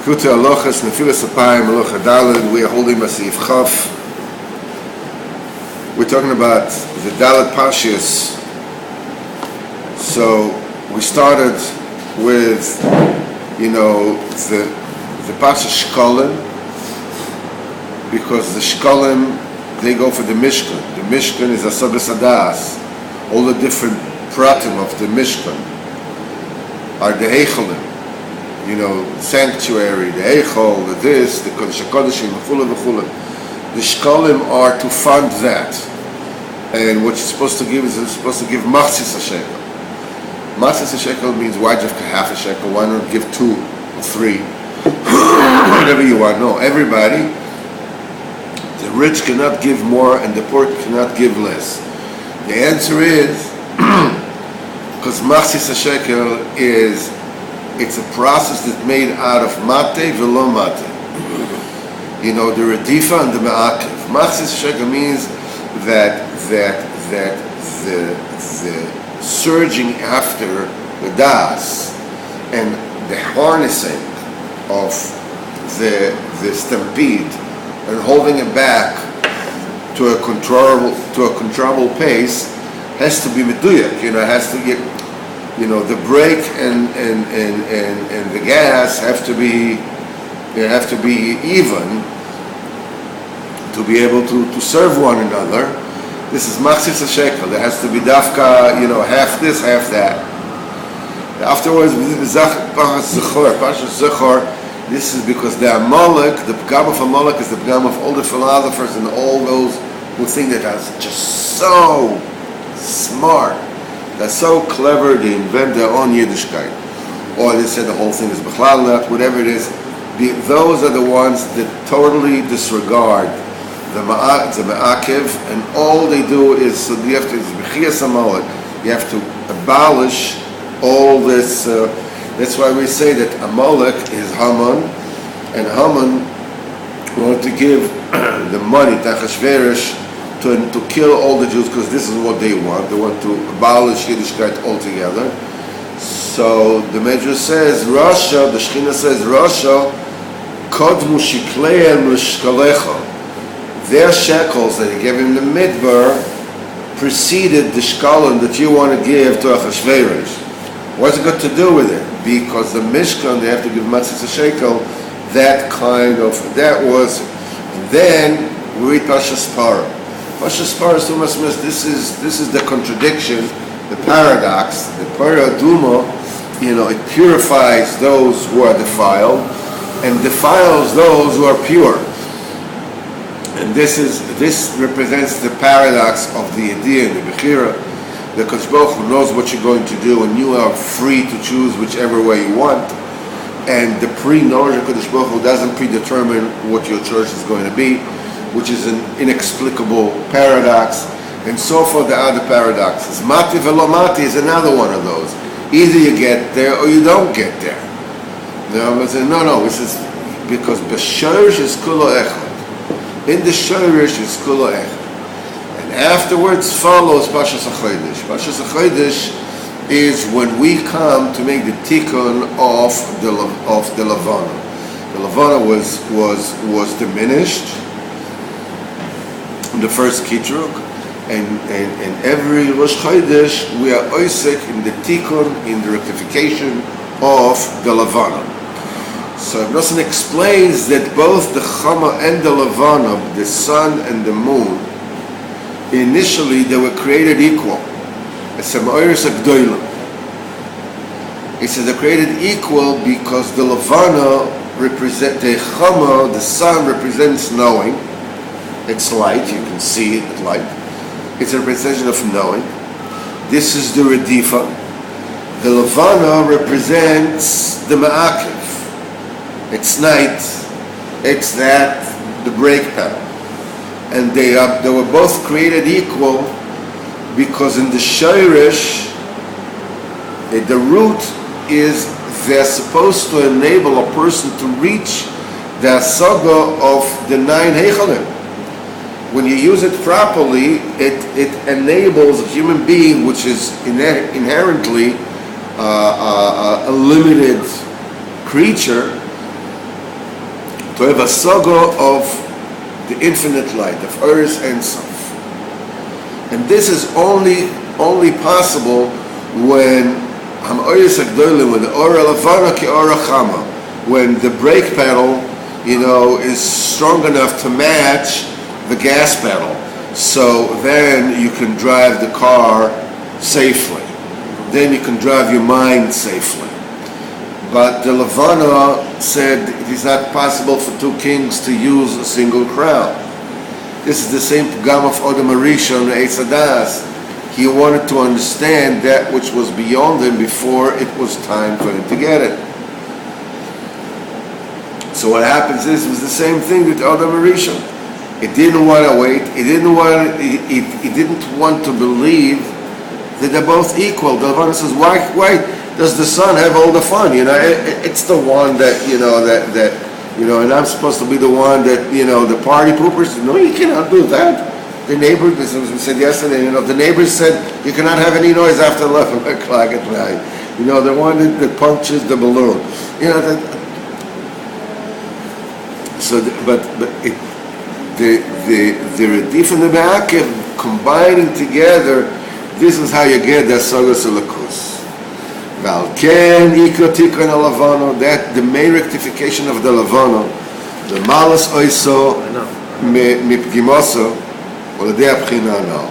Likutei Halachos, Nefilas Apaim, Halacha Daled. We are holding Masif Chaf. We're talking about the Daled Parshas. So we started with, the Parsha Shkolim, because the Shkolim, they go for the Mishkan. The Mishkan is Asagas Adas. All the different pratim of the Mishkan are the Heichalim. Sanctuary, the Eichel, the this, the Kodesh HaKodeshim, the The Shkolim are to fund that. And what you're supposed to give is you're supposed to give Machzis HaShekel. Machzis HaShekel means why just half a shekel? Why not give 2 or 3? Whatever you want. No, everybody. The rich cannot give more and the poor cannot give less. The answer is because Machzis HaShekel it's a process that's made out of mate velo mate. The redifa and the me'akev. Machzis HaShekel means that the surging after the das and the harnessing of the stampede and holding it back to a controllable pace has to be meduyak. Has to get. The brake and the gas have to be even to be able to serve one another. This is Machzis HaShekel. There has to be dafka, half this, half that. Afterwards, Parsha Zechor, this is because the Amalek, the Pgam of Amalek is the Pgam of all the philosophers and all those who think that that's just so smart. They're so clever, they invent their own Yiddishkeit. Or they say the whole thing is Bechlalat, whatever it is. Those are the ones that totally disregard the Ma'akev, and all they do is, so you have to, you have to abolish all this. That's why we say that Amalek is Haman, and Haman wanted to give the money, Tachashverish, to kill all the Jews, because this is what they want. They want to abolish Yiddishkeit altogether. So the Medrash says, Rasha, the Shekhinah says, Rasha, Kodmu Shikleim L'Shkalecha. Their shekels that he gave him the Midbar preceded the Shkalim that you want to give to Achashverosh. What's it got to do with it? Because the Mishkan, they have to give Matzis HaShekel, that was, then we read Parshas Parah. Parshas Parah, this is the contradiction, the paradox. The Paraduma, it purifies those who are defiled and defiles those who are pure. And this represents the paradox of the idea in the Bechira. The Kodesh Baruch Hu knows what you're going to do, and you are free to choose whichever way you want. And the pre-knowledge of Kodesh Baruch Hu doesn't predetermine what your choice is going to be, which is an inexplicable paradox. And so for the other paradoxes. Mati velo mati is another one of those. Either you get there or you don't get there. No, this is because b'shorish is kulo echad. In the shorish is kulo echad. And afterwards follows Parshas HaChodesh. Parshas HaChodesh is when we come to make the tikkun of the Levana. The Levana was diminished in the first Kitruk, and every Rosh Chodesh we are oisek in the tikkun, in the rectification of the Levana. So Nosson explains that both the Chama and the Levana, the sun and the moon, initially they were created equal. It's a Ma'oris HaGdolim. He said they're created equal because the Levana the Chama, the sun represents knowing. It's light, you can see it light. It's a representation of knowing. This is the Redifa. The Levana represents the Ma'akev. It's night, it's the brake pedal. And they were both created equal because in the Shorish, the root is they're supposed to enable a person to reach the Asaga of the 9 Heichalim. When you use it properly, it enables a human being, which is inherently a limited creature, to have a saga of the infinite light, of Eretz and Sof. And this is only possible when when the Ora Lavana ki Ora Chama, when the brake pedal, is strong enough to match the gas pedal. So then you can drive the car safely. Then you can drive your mind safely. But the Levana said it is not possible for two kings to use a single crown. This is the same Pgam of Odom Arishon, Eitz Hadas. He wanted to understand that which was beyond him before it was time for him to get it. So what happens is, it was the same thing with Odom Arishon. It didn't want to wait. It didn't want to believe that they're both equal. The Levana says, why does the son have all the fun? It's the one that and I'm supposed to be the one that the party poopers. No, you cannot do that. The neighbor, as we said yesterday, the neighbors said you cannot have any noise after 11 o'clock at night. The one that punctures the balloon. The Radif and the Me'akev combining together, this is how you get the Sagas Lakus. That the main rectification of the Lavano, the Malas Oiso Mipgimoso, or the Abchina now.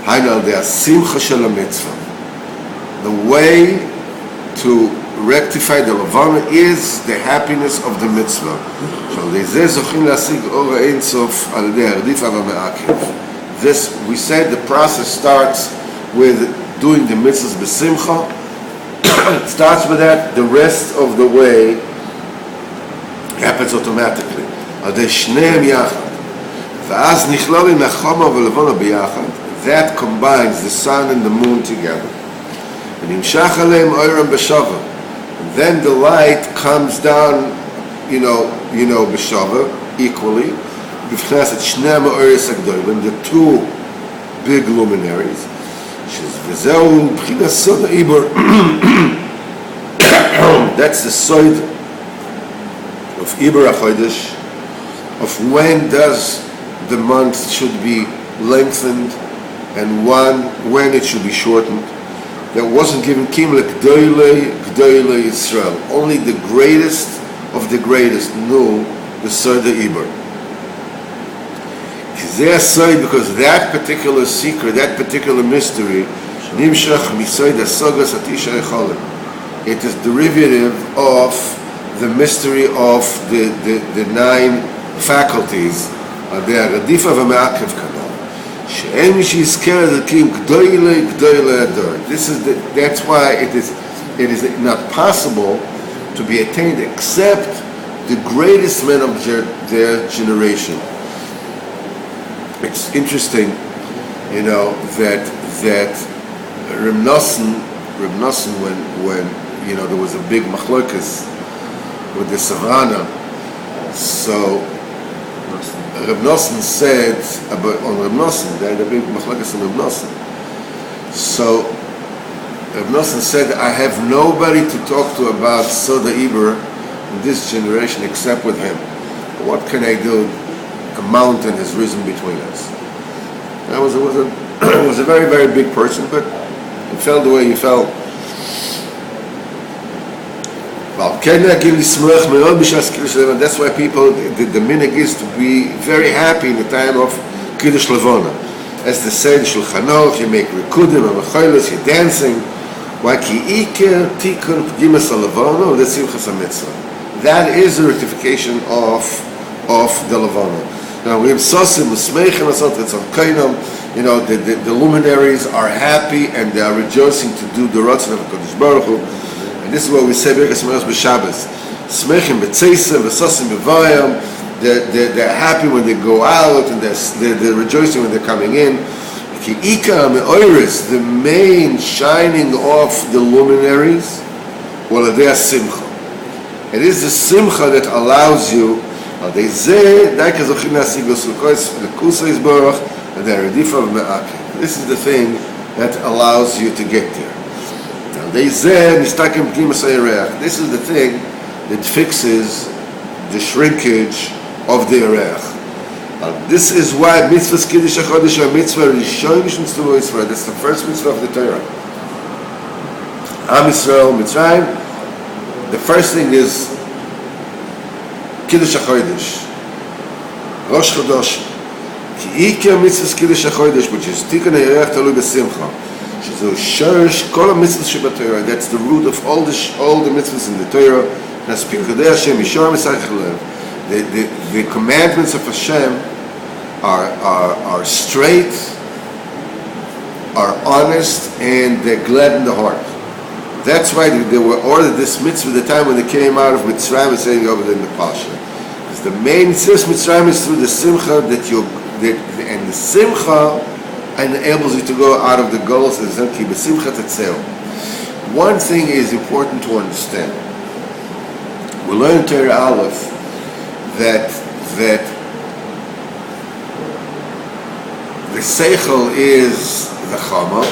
Hainal the Simcha Shel Mitzvah. The way to rectify the Lavana is the happiness of the mitzvah. This, we said, the process starts with doing the mitzvahs b'simcha. It starts with that. The rest of the way happens automatically. That combines the sun and the moon together. And then the light comes down, b'shava, equally. The two big luminaries. That's the side of Iber HaChodesh, of when does the month should be lengthened and when it should be shortened. That wasn't given Kim G'dolei Yisrael. Only the greatest of the greatest knew the side of Iber. Because that particular secret, that particular mystery, it is derivative of the mystery of the nine faculties. That's why it is not possible to be attained except the greatest men of their generation. It's interesting, that Reb Nosson, when there was a big machlokas with the Savannah, so Reb Nosson said on Reb Nosson, they had a big machlokas on Reb Nosson. So Reb Nosson said, I have nobody to talk to about Soda Iber in this generation except with him. What can I do? A mountain has risen between us. That was a very, very big person, but he fell the way he fell. That's why people, the minhag is to be very happy in the time of Kiddush Levana. As they say, Shulchan Aruch, you make rikudim and mecholos, you're dancing. Why ki iker tikun pgimas haLevana the simchas haMitzvah. That is the rectification of the Levana. Now we have sosim l'smeichen asot etzon kainam. The luminaries are happy and they are rejoicing to do the ratzon of HaKadosh Baruch Hu. And this is what we say Birkas Meos b'Shabbos. Smeichen b'tzeisem v'sosim b'vayam. They're happy when they go out and they're rejoicing when they're coming in. Ki ika me'oiris, the main shining of the luminaries, waladei simcha. It is the simcha that allows you. This is the thing that allows you to get there. This is the thing that fixes the shrinkage of the Erech. This is why mitzvahs Kiddush HaChodesh are mitzvah Rishon to Israel. That's the first mitzvah of the Torah. Am Yisrael, Mitzrayim. The first thing is Kiddush HaChodesh. Rosh Chodesh. Ki Iker mitzvahs Kiddush HaChodesh, which is Tikkun HaYerech Talui B'Simcha. Shezu Shorish Kol HaMitzvahs Shebatorah. That's the root of all the mitzvahs in the Torah. That's Pikudei Hashem Yishor Mesachech Lev. The commandments of Hashem are straight, are honest, and they're glad in the heart. That's why they were ordered this mitzvah at the time when they came out of Mitzrayim and saying over there in the Pasha. Because the main mitzvah Mitzrayim is through the Simcha and the Simcha enables you to go out of the goals and keep the Simcha Tetzeo. One thing is important to understand. We learn in Torah Aleph that the Seichel is the Chama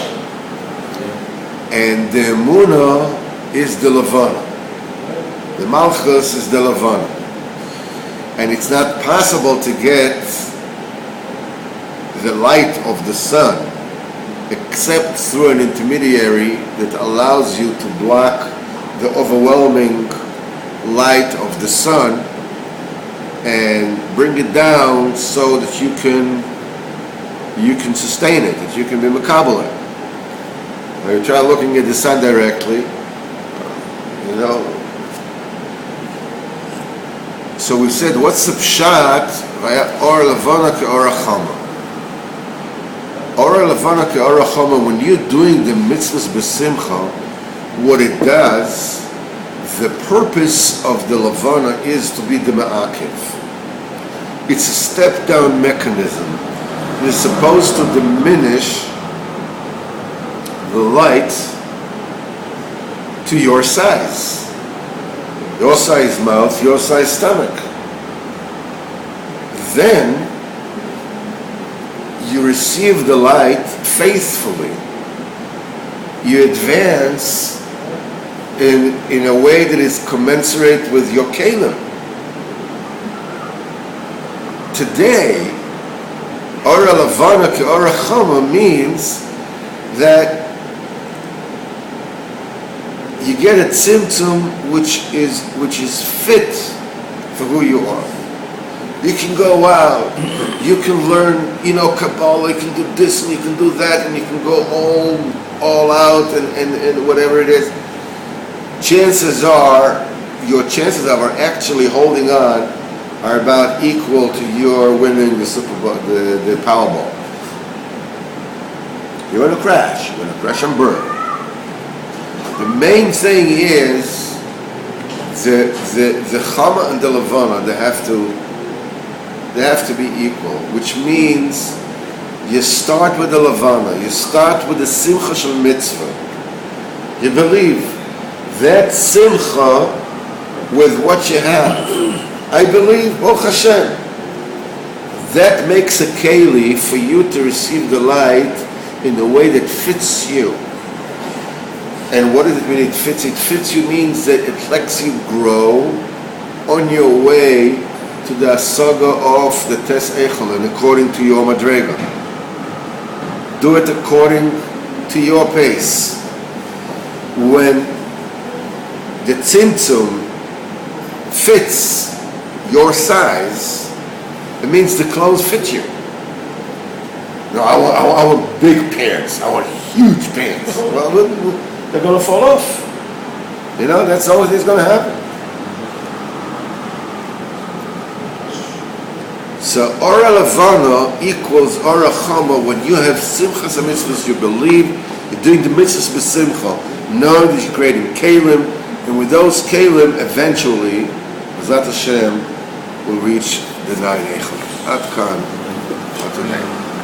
and the Emunah is the Levana. The Malchus is the Levana. And it's not possible to get the light of the sun except through an intermediary that allows you to block the overwhelming light of the sun and bring it down so that you can sustain it, that you can be makabel it. When you try looking at the sun directly, So we said, what's the pshat? Or levana ke or chama. Or levana ke or chama. When you're doing the mitzvahs b'simcha, what it does. The purpose of the Levana is to be the Ma'akiv. It's a step-down mechanism. It is supposed to diminish the light to your size. Your size mouth, your size stomach. Then you receive the light faithfully. You advance in a way that is commensurate with your kelim. Today, Ora Levana ke Ora Chama means that you get a tzimtzum which is fit for who you are. You can go out, you can learn, Kabbalah, you can do this and you can do that, and you can go all out and whatever it is. Chances are, your chances of actually holding on are about equal to your winning the Super Bowl, the Powerball. You're going to crash and burn. The main thing is the Chama and the Levana, they have to be equal, which means you start with the Levana, you start with the Simcha Shel Mitzvah. You believe that simcha with what you have. I believe, Baruch Hashem, that makes a keli for you to receive the light in a way that fits you. And what does it mean it fits? It fits you means that it lets you grow on your way to the asaga of the Tes Echel and according to your madrega. Do it according to your pace. When the tzimtzum fits your size, it means the clothes fit you. No, I want big pants. I want huge pants. Well, they're going to fall off. That's the only thing that's going to happen. So Ora Levana equals Ora Chama when you have Simchas HaMitzvahs, you believe, you're doing the mitzvahs b'simcha, knowing that you're creating Kalim, and with those Kalim, eventually, B'ezrat Hashem will reach the 9 Echel. Ad kan,